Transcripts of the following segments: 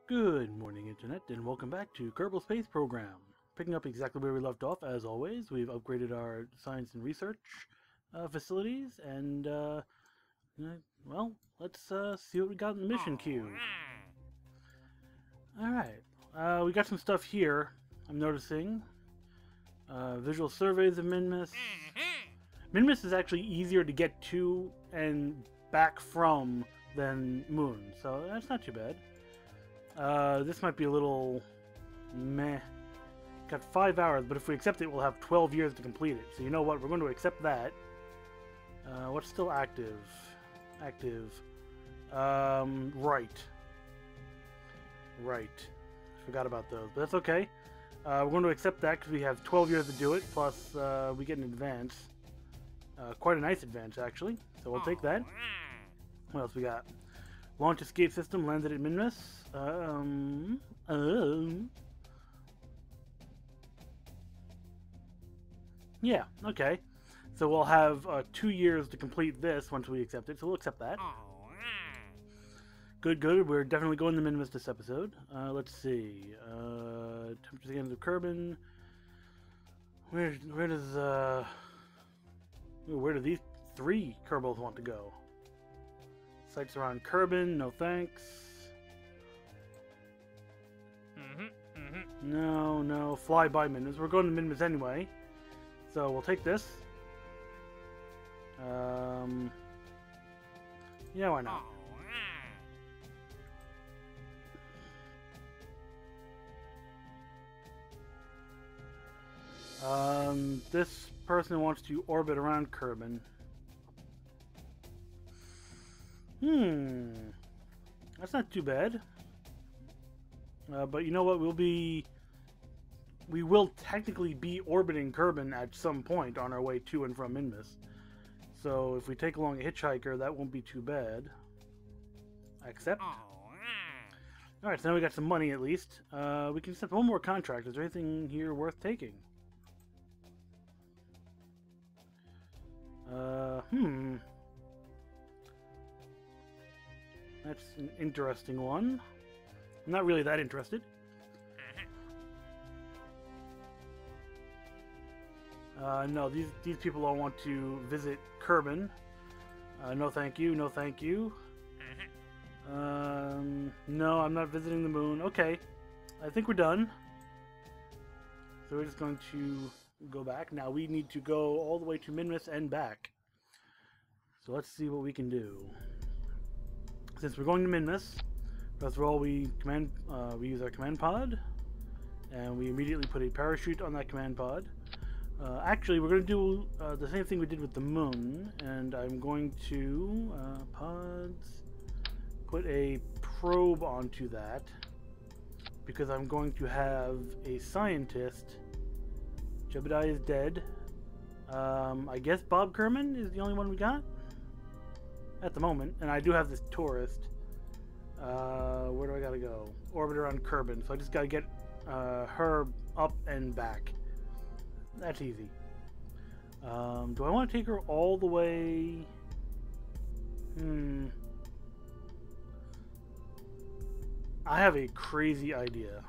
Good morning, Internet, and welcome back to Kerbal Space Program. Picking up exactly where we left off, as always, we've upgraded our science and research facilities, and, well, let's see what we got in the mission queue. Alright, we got some stuff here, I'm noticing. Visual surveys of Minmus. Minmus is actually easier to get to and back from than Moon, so that's not too bad. This might be a little meh. Got 5 hours, but if we accept it, we'll have 12 years to complete it. So you know what? We're going to accept that. What's still active? Active. Right. Forgot about those, but that's okay. We're going to accept that because we have 12 years to do it, plus we get an advance. Quite a nice advance, actually. So we'll take that. What else we got? Launch escape system landed at Minmus. Yeah, okay. So we'll have 2 years to complete this once we accept it, so we'll accept that. Good. We're definitely going to Minmus this episode. Let's see. Temperature scans of Kerbin. Where do these 3 Kerbals want to go? Sites around Kerbin, no thanks. No, fly by Minmus. We're going to Minmus anyway, so we'll take this. Yeah, why not? This person wants to orbit around Kerbin. That's not too bad. But you know what? We will technically be orbiting Kerbin at some point on our way to and from Minmus. So if we take along a hitchhiker, that won't be too bad. Accept. Alright, so now we got some money at least. We can accept one more contract. Is there anything here worth taking? That's an interesting one. I'm not really that interested. No, these people all want to visit Kerbin. No thank you, no thank you. No, I'm not visiting the moon. Okay, I think we're done. So we're just going to go back. Now we need to go all the way to Minmus and back. So let's see what we can do. Since we're going to Minmus, first of all, we use our command pod, and we immediately put a parachute on that command pod. Actually, we're going to do the same thing we did with the moon, and I'm going to pods put a probe onto that because I'm going to have a scientist. Jebediah is dead. I guess Bob Kerman is the only one we got at the moment, and I do have this tourist. Where do I gotta go? Orbit around Kerbin, so I just gotta get her up and back. That's easy. Do I want to take her all the way? I have a crazy idea.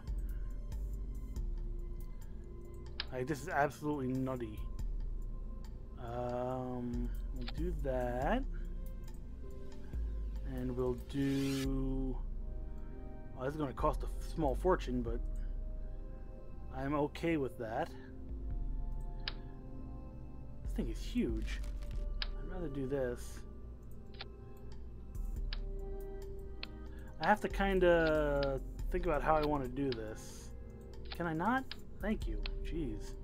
Like, this is absolutely nutty. We'll do that. And we'll do... Well, this is going to cost a small fortune, but I'm okay with that. This thing is huge. I'd rather do this. I have to kind of think about how I want to do this. Can I not? Thank you. Jeez.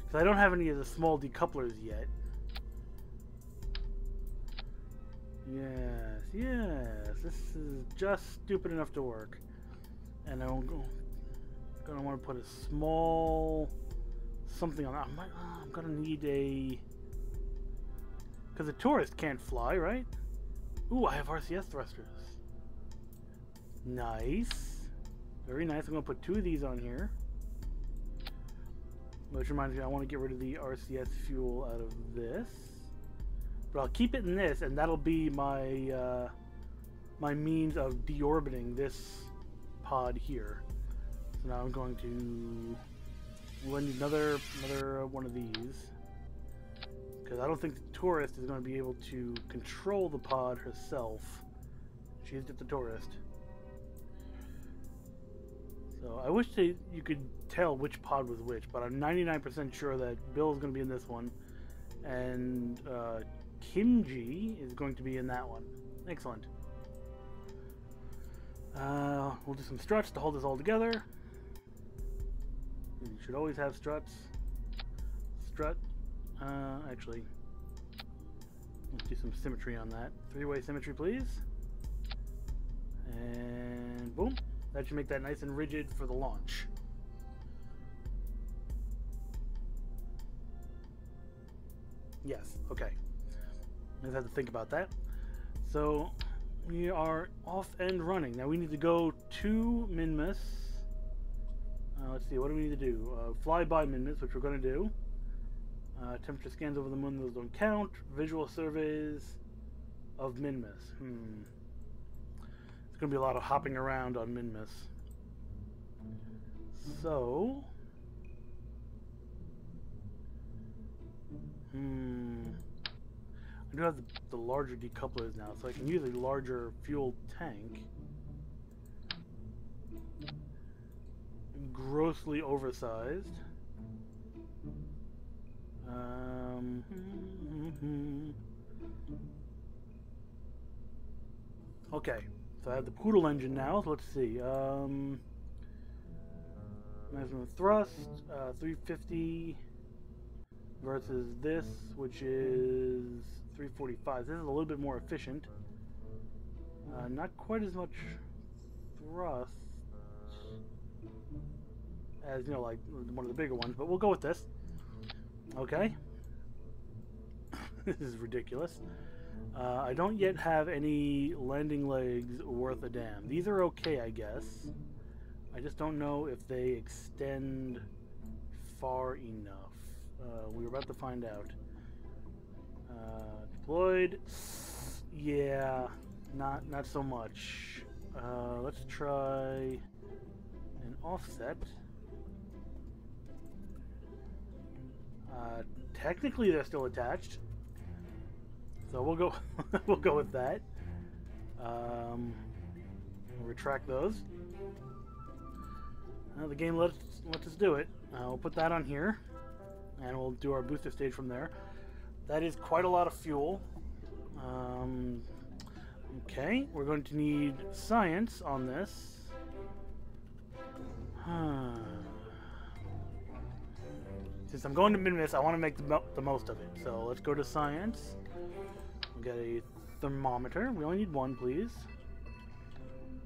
Because I don't have any of the small decouplers yet. Yes. This is just stupid enough to work. And I'm gonna want to put a small something on that. I'm gonna need a... Because the tourist can't fly, right? Ooh, I have RCS thrusters. Nice. Very nice. I'm gonna put 2 of these on here. Which reminds me, I want to get rid of the RCS fuel out of this. But I'll keep it in this, and that'll be my my means of deorbiting this pod here. So now I'm going to lend another one of these, because I don't think the tourist is going to be able to control the pod herself. She's just a tourist. So I wish you could tell which pod was which, but I'm 99% sure that Bill is going to be in this one, and Kimji is going to be in that one. Excellent. We'll do some struts to hold this all together. You should always have struts. Strut. Actually, let's do some symmetry on that. Three-way symmetry, please. And boom. That should make that nice and rigid for the launch. Yes, okay. I just have to think about that. So we are off and running. Now we need to go to Minmus. Let's see, what do we need to do? Fly by Minmus, which we're going to do. Temperature scans over the moon, those don't count. Visual surveys of Minmus. It's going to be a lot of hopping around on Minmus. So... I do have the larger decouplers now, so I can use a larger fuel tank. Grossly oversized. Okay, so I have the Poodle engine now, so let's see. Maximum thrust, 350 versus this, which is 345. This is a little bit more efficient. Not quite as much thrust as, you know, like one of the bigger ones, but we'll go with this. Okay. This is ridiculous. I don't yet have any landing legs worth a damn. These are okay, I guess. I just don't know if they extend far enough. We're about to find out. Deployed. Yeah, not so much. Let's try an offset. Technically, they're still attached, so we'll go. We'll go with that. We'll retract those. The game lets us do it. We'll put that on here, and we'll do our booster stage from there. That is quite a lot of fuel. Okay, we're going to need science on this. Since I'm going to Minmus, I want to make the most of it. So let's go to science. We'll get a thermometer. We only need one, please.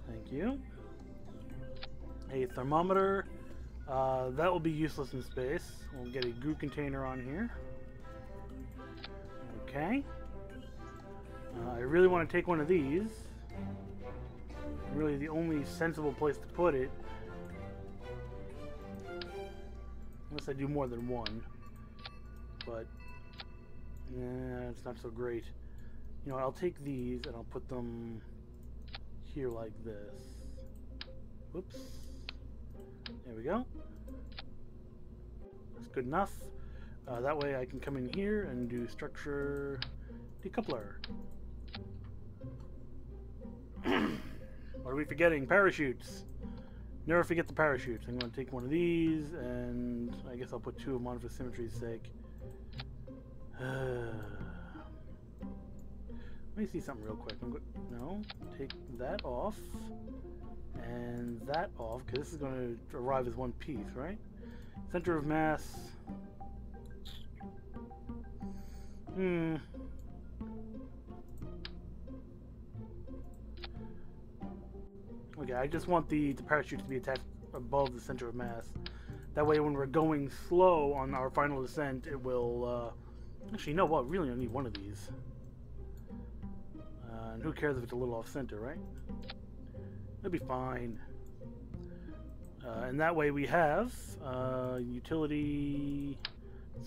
Thank you. A thermometer. That will be useless in space. We'll get a goo container on here. Okay. I really want to take one of these. Really the only sensible place to put it. Unless I do more than one. But, it's not so great. You know what, I'll take these and I'll put them here like this. Whoops. There we go. That's good enough. That way I can come in here and do structure decoupler. What are we forgetting? Parachutes. Never forget the parachutes. I'm going to take one of these, and I guess I'll put two of them on for symmetry's sake. Let me see something real quick. No, take that off, and that off, because this is going to arrive as one piece, right? Center of mass. Okay, I just want the parachute to be attached above the center of mass. That way when we're going slow on our final descent, it will... Actually, you know what? We really only need one of these. And who cares if it's a little off-center, right? It'll be fine. And that way we have utility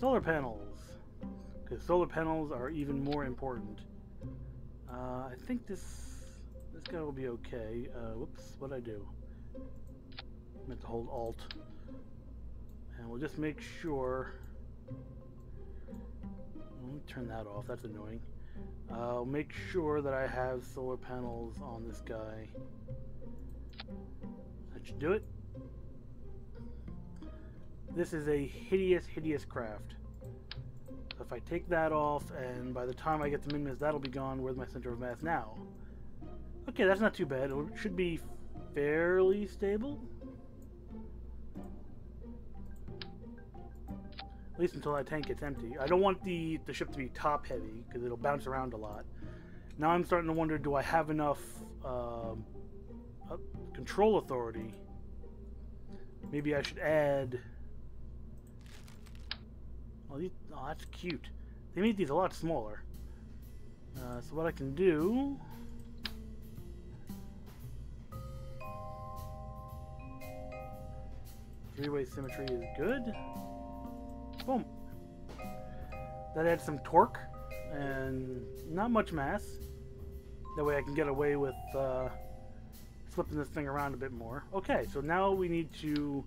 solar panels. Because solar panels are even more important. I think this This guy will be okay. Whoops, what'd I do? I meant to hold Alt. And we'll just make sure... Let me turn that off, that's annoying. I'll make sure that I have solar panels on this guy. That should do it. This is a hideous, hideous craft. So if I take that off, and by the time I get to Minmus, that'll be gone. Where's my center of mass now? Okay, that's not too bad. It should be fairly stable. At least until that tank gets empty. I don't want the ship to be top heavy, because it'll bounce around a lot. Now I'm starting to wonder, do I have enough control authority? Maybe I should add... Oh, that's cute. They made these a lot smaller. So what I can do... Three-way symmetry is good. Boom. That adds some torque and not much mass. That way I can get away with flipping this thing around a bit more. Okay, so now we need to...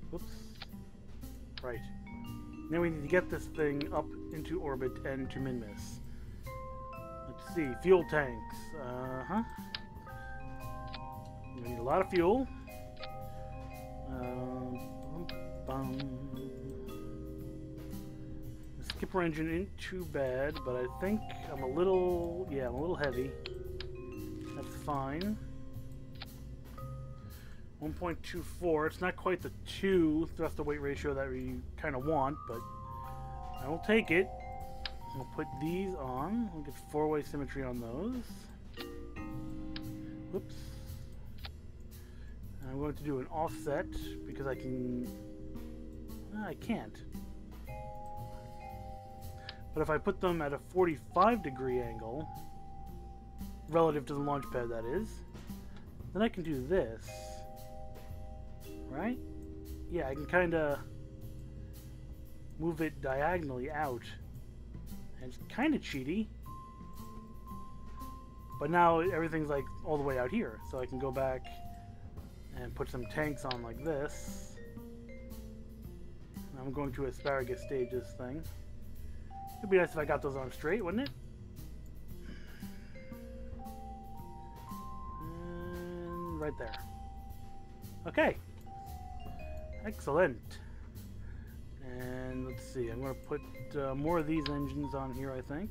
Whoops. Right. Now we need to get this thing up into orbit and to Minmus. Let's see. Fuel tanks. We need a lot of fuel. The skipper engine isn't too bad, but I think I'm a little... Yeah, I'm a little heavy. That's fine. 1.24. It's not quite the 2 thrust to weight ratio that we kind of want, but I will take it. We'll put these on. We'll get 4-way symmetry on those. Whoops. And I'm going to do an offset because I can... I can't. But if I put them at a 45-degree angle, relative to the launch pad that is, then I can do this. Right? Yeah, I can kind of move it diagonally out. And it's kind of cheaty. But now everything's like all the way out here. So I can go back and put some tanks on like this. And I'm going to asparagus stage this thing. It'd be nice if I got those on straight, wouldn't it? And right there. Okay. Excellent. And let's see, I'm going to put more of these engines on here, I think.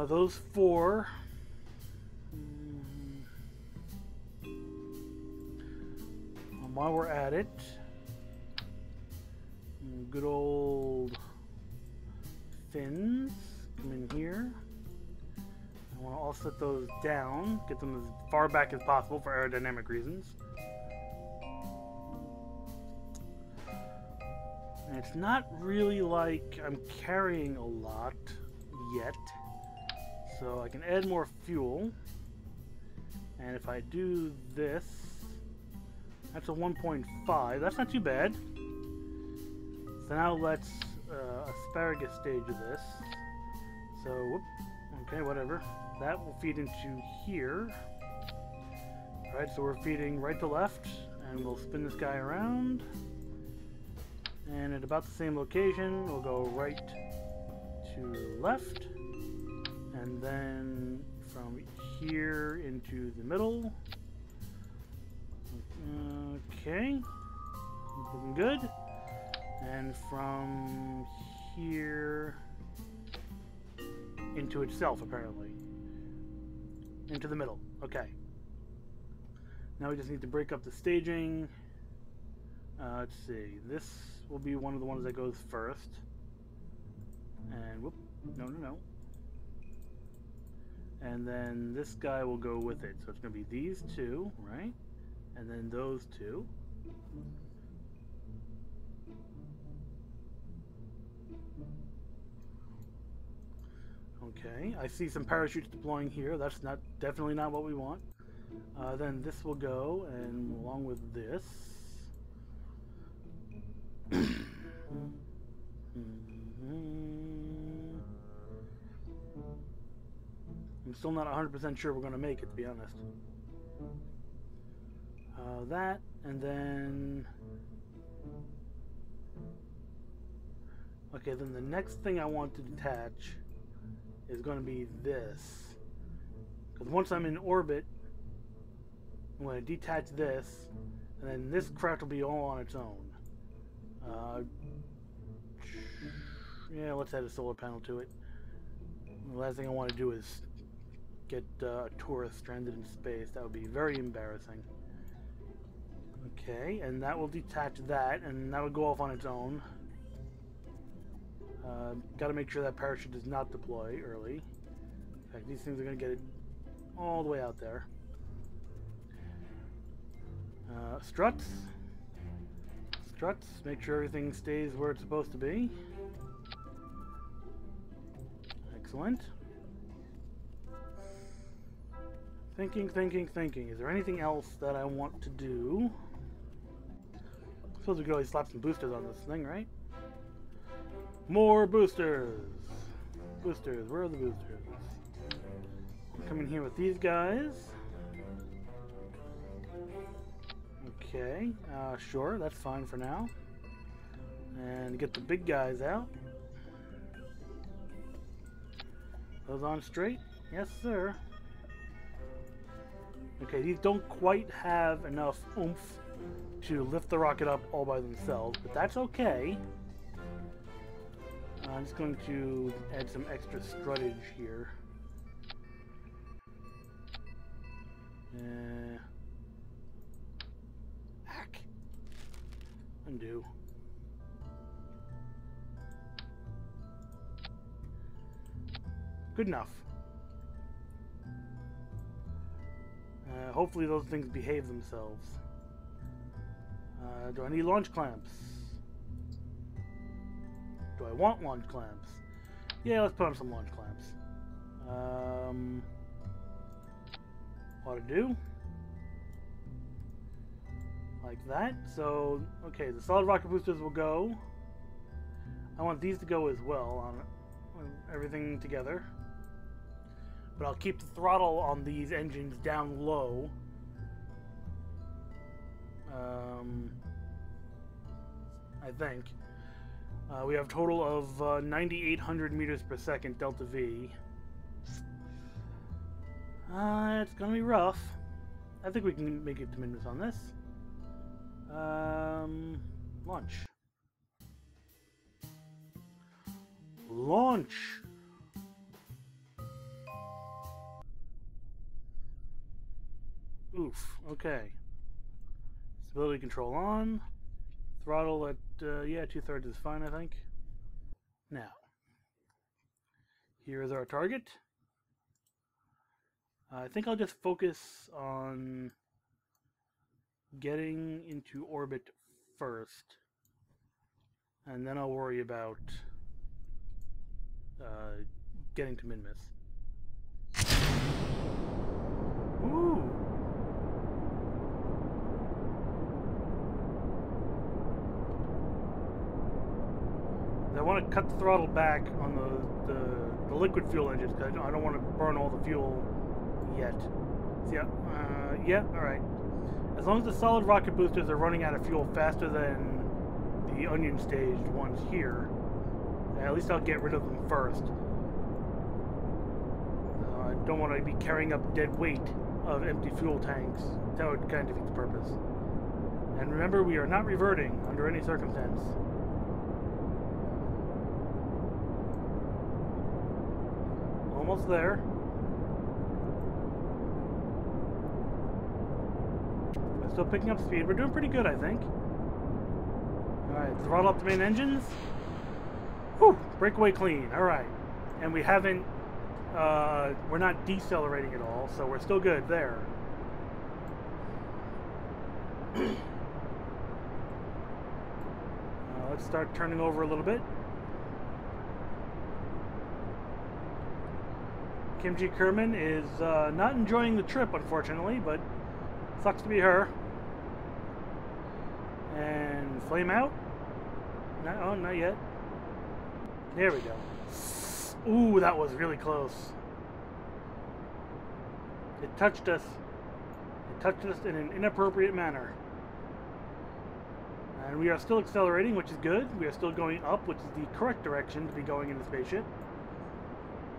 Those 4. While we're at it, good old fins come in here. I want to offset those down, get them as far back as possible for aerodynamic reasons. And it's not really like I'm carrying a lot yet, so I can add more fuel. And if I do this, that's a 1.5. That's not too bad. So now let's asparagus stage of this. So, whoop, okay, whatever. That will feed into here. Alright, so we're feeding right to left, and we'll spin this guy around. And at about the same location, we'll go right to left. And then from here into the middle. Okay. Looking good. And from here into itself, apparently. Into the middle. Okay. Now we just need to break up the staging. Let's see. This will be one of the ones that goes first. And whoop. No. And then this guy will go with it. So it's going to be these 2, right? And then those 2. Okay, I see some parachutes deploying here. That's definitely not what we want. Then this will go, and along with this. I'm still not 100% sure we're going to make it, to be honest. That, and then... Okay, then the next thing I want to detach is going to be this. Because once I'm in orbit, I'm going to detach this, and then this craft will be all on its own. Yeah, let's add a solar panel to it. The last thing I want to do is get a tourist stranded in space. That would be very embarrassing. Okay, and that will detach that, and that would go off on its own. Got to make sure that parachute does not deploy early. In fact, these things are going to get it all the way out there. Struts. Struts. Make sure everything stays where it's supposed to be. Excellent. Thinking. Is there anything else that I want to do? I suppose we could always slap some boosters on this thing, right? More boosters! Boosters, where are the boosters? Come in here with these guys. Okay, sure, that's fine for now. And get the big guys out. Those on straight? Yes, sir. Okay, these don't quite have enough oomph to lift the rocket up all by themselves, but that's okay. I'm just going to add some extra struttage here. Hack. Undo. Good enough. Hopefully those things behave themselves. Do I need launch clamps? Do I want launch clamps? Yeah, let's put on some launch clamps. Ought to do. Like that. So, okay, the solid rocket boosters will go. I want these to go as well on everything together. But I'll keep the throttle on these engines down low. I think. We have a total of 9,800 meters per second delta V. It's gonna be rough. I think we can make it to Minmus on this. Launch. Launch! Oof, okay. Stability control on. Throttle at, yeah, 2/3 is fine, I think. Now, here is our target. I think I'll just focus on getting into orbit first, and then I'll worry about getting to Minmus. Woo! I want to cut the throttle back on the liquid fuel engines because I don't want to burn all the fuel yet. So yeah, alright. As long as the solid rocket boosters are running out of fuel faster than the onion staged ones here, at least I'll get rid of them first. I don't want to be carrying up dead weight of empty fuel tanks. That would kind of defeat the purpose. And remember, we are not reverting under any circumstance. Almost there. We're still picking up speed. We're doing pretty good, I think. Alright, throttle up the main engines. Whew, breakaway clean. Alright. And we haven't, we're not decelerating at all, so we're still good there. Let's start turning over a little bit. Kimchi Kerbin is not enjoying the trip, unfortunately, but sucks to be her. And flame out? Oh, not yet. There we go. Ooh, that was really close. It touched us. It touched us in an inappropriate manner. And we are still accelerating, which is good. We are still going up, which is the correct direction to be going in the spaceship.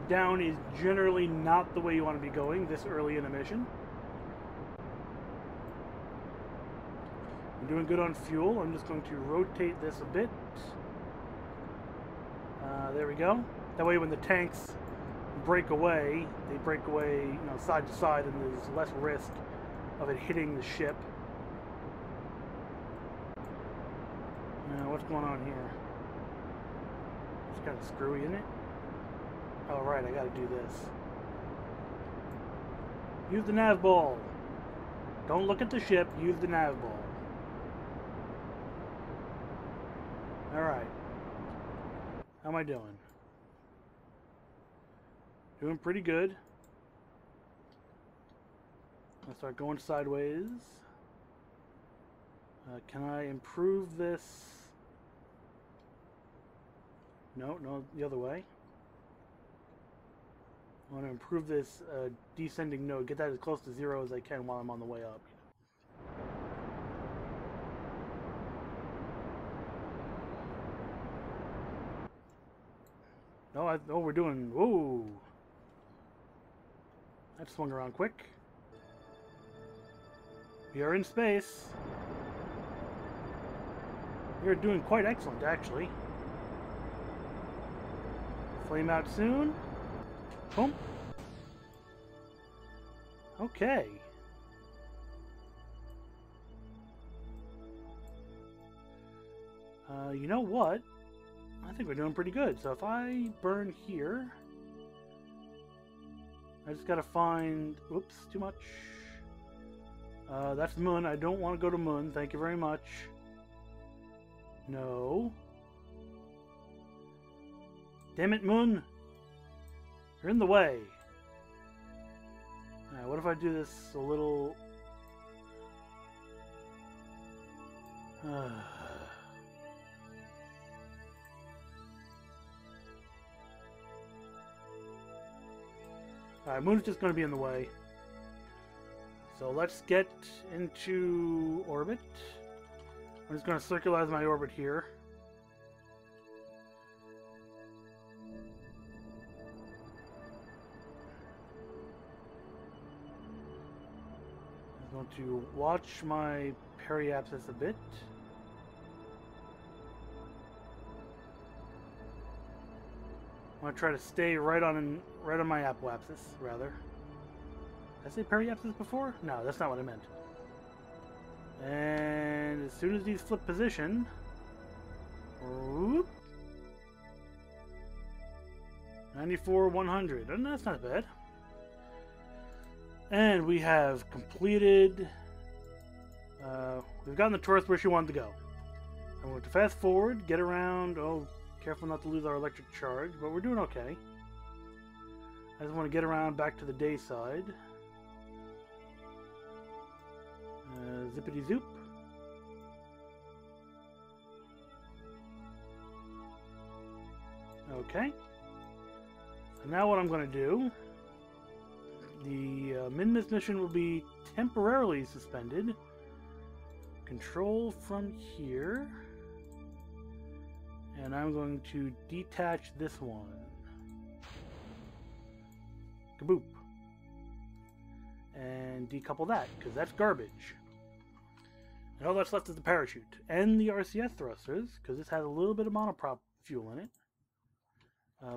Down is generally not the way you want to be going this early in a mission. I'm doing good on fuel. I'm just going to rotate this a bit. There we go. That way when the tanks break away, they break away, you know, side to side, and there's less risk of it hitting the ship. Now, what's going on here? It's kind of screwy, isn't it? Oh, right, I gotta do this. Use the nav ball. Don't look at the ship, use the nav ball. Alright. How am I doing? Doing pretty good. I'll start going sideways. Can I improve this? No, the other way. I want to improve this descending node. Get that as close to 0 as I can while I'm on the way up. No, we're doing... Whoa! That swung around quick. We are in space. We are doing quite excellent, actually. Flame out soon. Boom. Okay. You know what? I think we're doing pretty good. So if I burn here, I just gotta find... Oops, too much. That's Moon. I don't want to go to Moon. Thank you very much. No. Damn it, Moon. You're in the way. Alright, what if I do this a little... Alright, Moon's just going to be in the way. So let's get into orbit. I'm just going to circularize my orbit here. I'm going to watch my periapsis a bit. I'm going to try to stay right on my apoapsis, rather. Did I say periapsis before? No, that's not what I meant. And as soon as these flip position, whoop, 94, 100. And that's not bad. And we have completed. We've gotten the tourist where she wanted to go. I'm going to fast forward, get around. Oh, careful not to lose our electric charge, but we're doing okay. I just want to get around back to the day side. Zippity zoop. Okay. So now what I'm going to do, the Minmus mission will be temporarily suspended. Control from here. And I'm going to detach this one. Kaboop. And decouple that, because that's garbage. And all that's left is the parachute. And the RCS thrusters, because this has a little bit of monoprop fuel in it.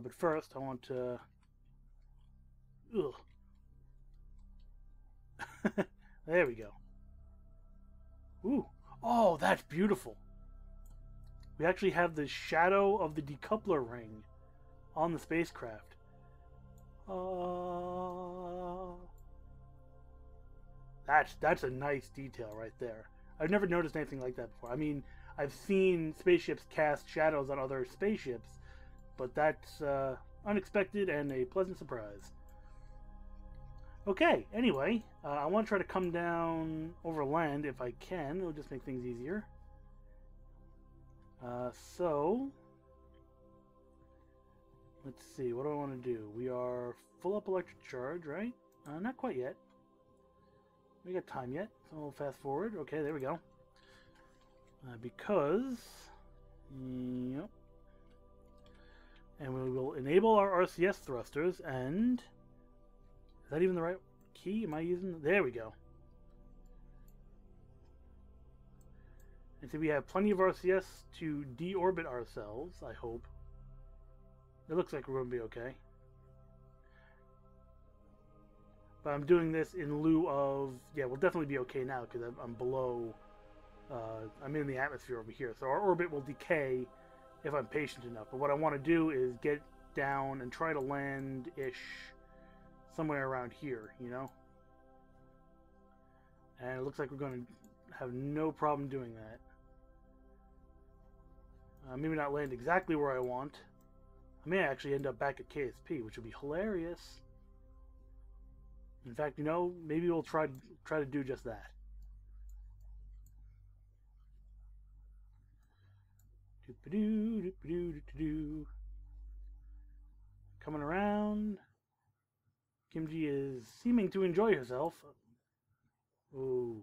But first, I want to... Ugh. There we go. Ooh. Oh, that's beautiful. We actually have the shadow of the decoupler ring on the spacecraft. That's a nice detail right there. I've never noticed anything like that before. I mean, I've seen spaceships cast shadows on other spaceships, but that's unexpected and a pleasant surprise. Okay, anyway, I want to try to come down over land if I can. It'll just make things easier. So, let's see, what do I want to do? We are full up electric charge, right? Not quite yet. We got time yet, so we'll fast forward. Okay, there we go. Because... Yep. And we will enable our RCS thrusters, and... Is that even the right key? Am I using... There we go. And so we have plenty of RCS to deorbit ourselves, I hope. It looks like we're going to be okay. But I'm doing this in lieu of... Yeah, we'll definitely be okay now because I'm below... I'm in the atmosphere over here. So our orbit will decay if I'm patient enough. But what I want to do is get down and try to land-ish somewhere around here, you know? And it looks like we're going to have no problem doing that. Maybe not land exactly where I want. I may actually end up back at KSP, which would be hilarious. In fact, you know, maybe we'll try to do just that. Doop-a-doo, doop-a-doo, doop-a-doo. Coming around. Kimji is seeming to enjoy herself. Ooh.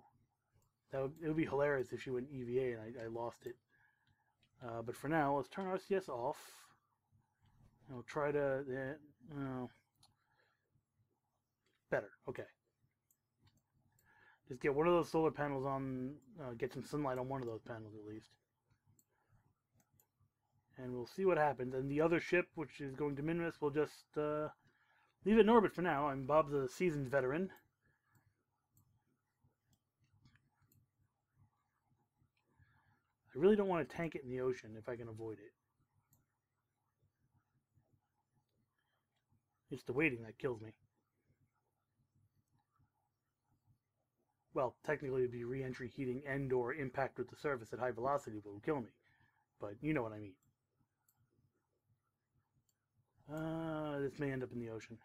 It would be hilarious if she went EVA and I lost it. But for now, let's turn RCS off. And we'll try to... better. Okay. Just get one of those solar panels on... get some sunlight on one of those panels at least. And we'll see what happens. And the other ship, which is going to Minmus, will just leave it in orbit for now. I'm Bob the seasoned veteran. I really don't want to tank it in the ocean if I can avoid it. It's the waiting that kills me. Well, technically it'd be re-entry heating and or impact with the surface at high velocity that will kill me. But you know what I mean. This may end up in the ocean.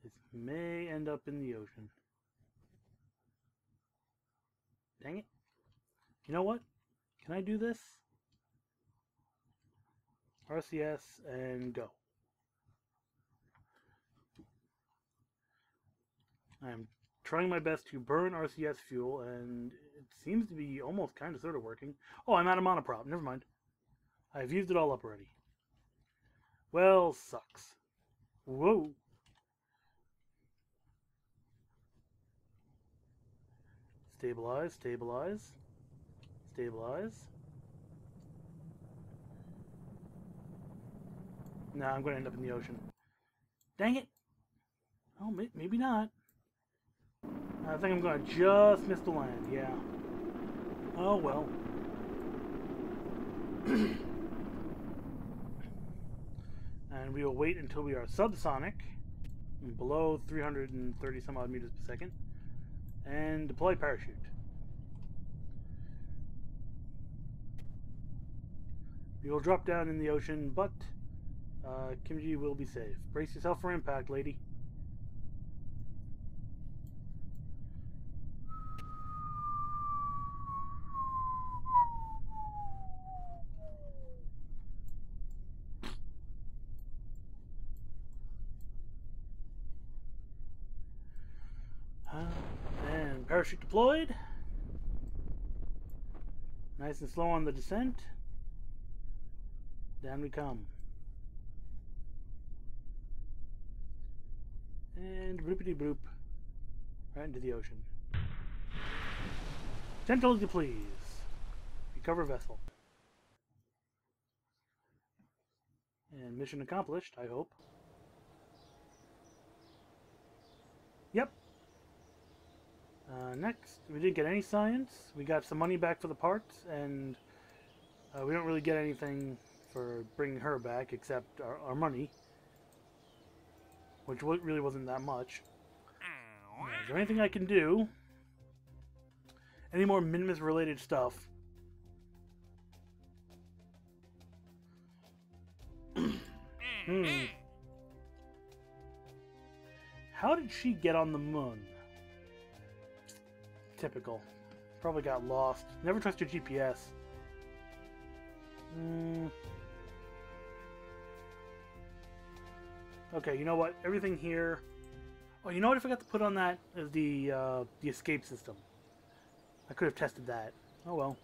This may end up in the ocean. Dang it. You know what? Can I do this? RCS and go. I'm trying my best to burn RCS fuel, and it seems to be almost kind of sort of working. Oh, I'm out of monoprop. Never mind. I've used it all up already. Well, sucks. Whoa. Stabilize, stabilize, stabilize. Nah, I'm going to end up in the ocean. Dang it. Oh, maybe not. I think I'm going to just miss the land, yeah. Oh, well. And we will wait until we are subsonic, below 330 some odd meters per second, and deploy parachute. We will drop down in the ocean, but Kimji will be safe. Brace yourself for impact, lady. And parachute deployed. Nice and slow on the descent. Down we come. And bloopity bloop. Right into the ocean. Gentle as you please. Recover vessel. And mission accomplished, I hope. Yep. Next, we didn't get any science. We got some money back for the parts, and we don't really get anything for bringing her back except our money, which really wasn't that much. Is there anything I can do? Any more Minmus related stuff? How did she get on the moon? Typical. Probably got lost. Never trust your GPS. Okay, you know what? Everything here... Oh, you know what I forgot to put on that is the escape system. I could have tested that. Oh well.